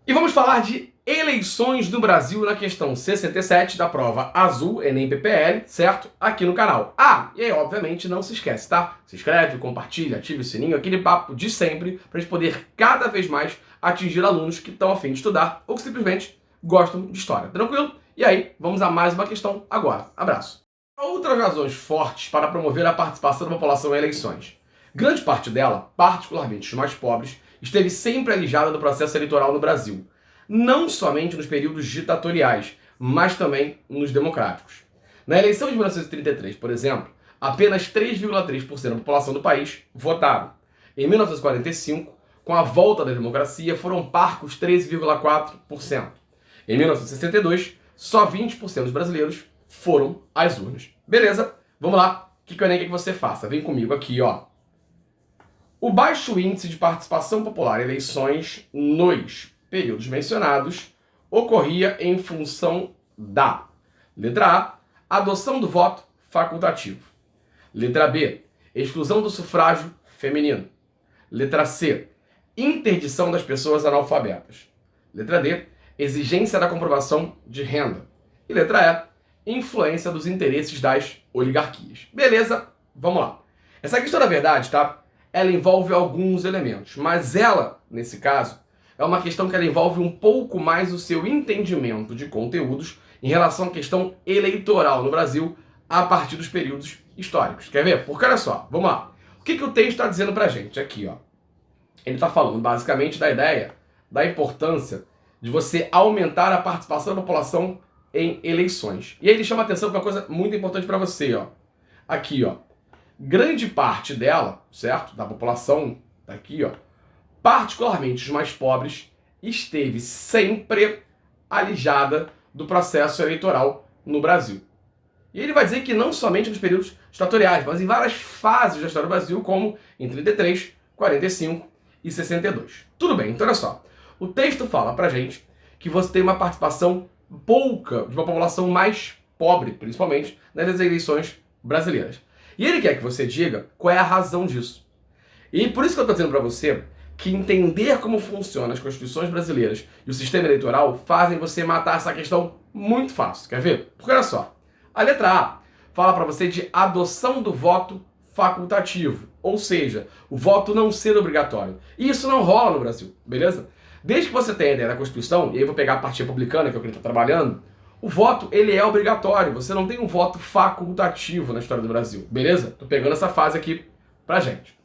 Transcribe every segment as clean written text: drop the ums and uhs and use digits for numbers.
E vamos falar de eleições no Brasil na questão 67 da prova azul, Enem PPL, certo? Aqui no canal. E aí, obviamente, não se esquece, tá? Se inscreve, compartilha, ativa o sininho, aquele papo de sempre, pra gente poder cada vez mais atingir alunos que estão a fim de estudar ou que simplesmente gostam de história. Tranquilo? E aí, vamos a mais uma questão agora. Abraço. Há outras razões fortes para promover a participação da população em eleições. Grande parte dela, particularmente os mais pobres, esteve sempre alijada do processo eleitoral no Brasil. Não somente nos períodos ditatoriais, mas também nos democráticos. Na eleição de 1933, por exemplo, apenas 3,3% da população do país votaram. Em 1945, com a volta da democracia, foram parcos 13,4%. Em 1962, só 20% dos brasileiros foram às urnas. Beleza? Vamos lá. O que o Enem quer que você faça? Vem comigo aqui, ó. O baixo índice de participação popular em eleições nos períodos mencionados ocorria em função da letra A, adoção do voto facultativo. Letra B, exclusão do sufrágio feminino. Letra C, interdição das pessoas analfabetas. Letra D, exigência da comprovação de renda. E letra E, influência dos interesses das oligarquias. Beleza? Vamos lá. Essa questão, na verdade, tá? Ela envolve alguns elementos, mas ela, nesse caso, é uma questão que ela envolve um pouco mais o seu entendimento de conteúdos em relação à questão eleitoral no Brasil a partir dos períodos históricos. Quer ver? Porque olha só, vamos lá. O que o texto está dizendo pra gente aqui, ó? Ele está falando basicamente da ideia, da importância de você aumentar a participação da população em eleições. E aí ele chama atenção para uma coisa muito importante para você, ó. Aqui, ó. Grande parte dela, certo? Da população, tá aqui, ó. Particularmente os mais pobres, esteve sempre alijada do processo eleitoral no Brasil. E ele vai dizer que não somente nos períodos ditatoriais, mas em várias fases da história do Brasil, como em 33, 45 e 62. Tudo bem, então olha só. O texto fala pra gente que você tem uma participação pouca de uma população mais pobre, principalmente, nas eleições brasileiras. E ele quer que você diga qual é a razão disso. E por isso que eu estou dizendo para você que entender como funcionam as constituições brasileiras e o sistema eleitoral fazem você matar essa questão muito fácil. Quer ver? Porque olha só, a letra A fala para você de adoção do voto facultativo, ou seja, o voto não ser obrigatório. E isso não rola no Brasil, beleza? Desde que você tenha a ideia da Constituição, e aí eu vou pegar a parte republicana, que é o que ele está trabalhando, o voto, ele é obrigatório. Você não tem um voto facultativo na história do Brasil, beleza? Tô pegando essa fase aqui pra gente.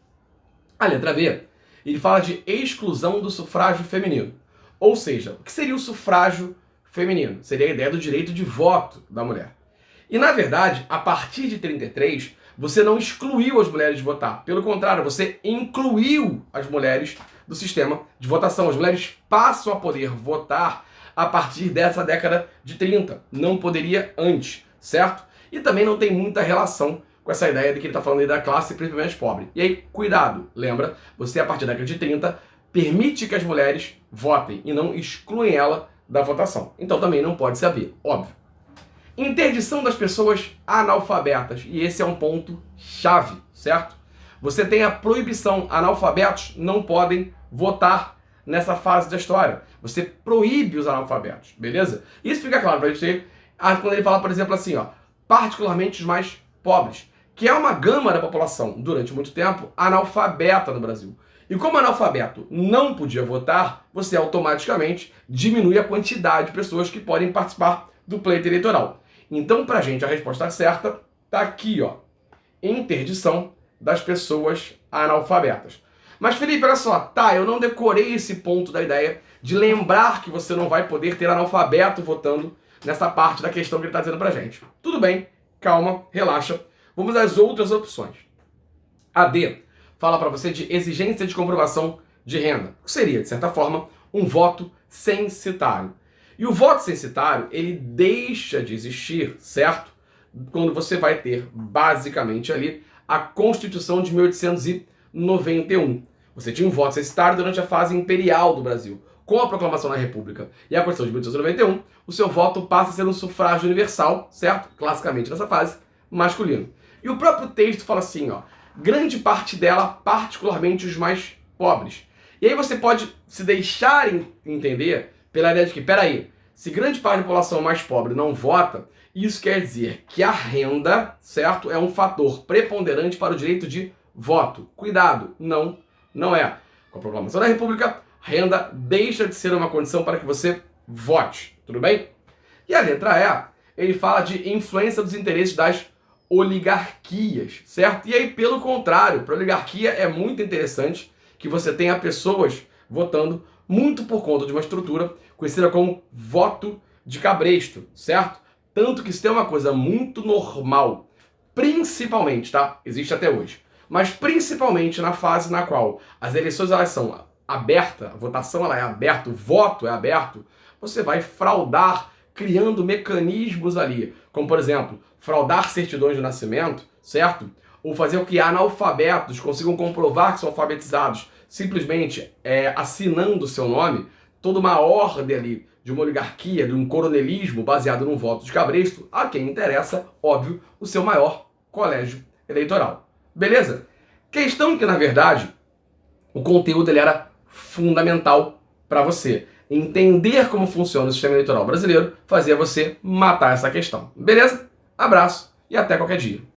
A letra B, ele fala de exclusão do sufrágio feminino. Ou seja, o que seria o sufrágio feminino? Seria a ideia do direito de voto da mulher. E, na verdade, a partir de 33, você não excluiu as mulheres de votar. Pelo contrário, você incluiu as mulheres do sistema de votação. As mulheres passam a poder votar a partir dessa década de 30. Não poderia antes, certo? E também não tem muita relação com essa ideia de que ele está falando aí da classe principalmente pobre. E aí, cuidado, lembra? Você, a partir da década de 30, permite que as mulheres votem e não excluem ela da votação. Então também não pode se haver, óbvio. Interdição das pessoas analfabetas. E esse é um ponto chave, certo? Você tem a proibição. Analfabetos não podem votar nessa fase da história. Você proíbe os analfabetos, beleza? Isso fica claro pra gente ter quando ele fala, por exemplo, assim, ó, particularmente os mais pobres, que é uma gama da população, durante muito tempo, analfabeta no Brasil. E como analfabeto não podia votar, você automaticamente diminui a quantidade de pessoas que podem participar do pleito eleitoral. Então, pra gente, a resposta certa tá aqui, ó. Interdição das pessoas analfabetas. Mas, Felipe, olha só, tá, eu não decorei esse ponto da ideia de lembrar que você não vai poder ter analfabeto votando nessa parte da questão que ele está dizendo pra gente. Tudo bem, calma, relaxa. Vamos às outras opções. A D fala para você de exigência de comprovação de renda, que seria, de certa forma, um voto censitário. E o voto censitário, ele deixa de existir, certo? Quando você vai ter, basicamente, ali, a Constituição de 1891. Você tinha um voto censitário durante a fase imperial do Brasil. Com a proclamação da República e a Constituição de 1891, o seu voto passa a ser um sufrágio universal, certo? Classicamente nessa fase, masculino. E o próprio texto fala assim, ó, grande parte dela, particularmente os mais pobres. E aí você pode se deixar entender Pela ideia de que, peraí, se grande parte da população mais pobre não vota, isso quer dizer que a renda, certo, é um fator preponderante para o direito de voto. Cuidado, não é. Com a proclamação da República, renda deixa de ser uma condição para que você vote, tudo bem? E a letra E, ele fala de influência dos interesses das oligarquias, certo? E aí, pelo contrário, para a oligarquia é muito interessante que você tenha pessoas votando muito por conta de uma estrutura conhecida como voto de cabresto, certo? Tanto que isso é uma coisa muito normal, principalmente, tá? Existe até hoje. Mas principalmente na fase na qual as eleições elas são abertas, a votação ela é aberta, o voto é aberto, você vai fraudar criando mecanismos ali, como por exemplo, fraudar certidões de nascimento, certo? Ou fazer com que analfabetos consigam comprovar que são alfabetizados simplesmente assinando o seu nome, toda uma ordem ali de uma oligarquia, de um coronelismo baseado num voto de cabresto, a quem interessa, óbvio, o seu maior colégio eleitoral. Beleza? Questão que, na verdade, o conteúdo ele era fundamental para você. Entender como funciona o sistema eleitoral brasileiro fazia você matar essa questão. Beleza? Abraço e até qualquer dia.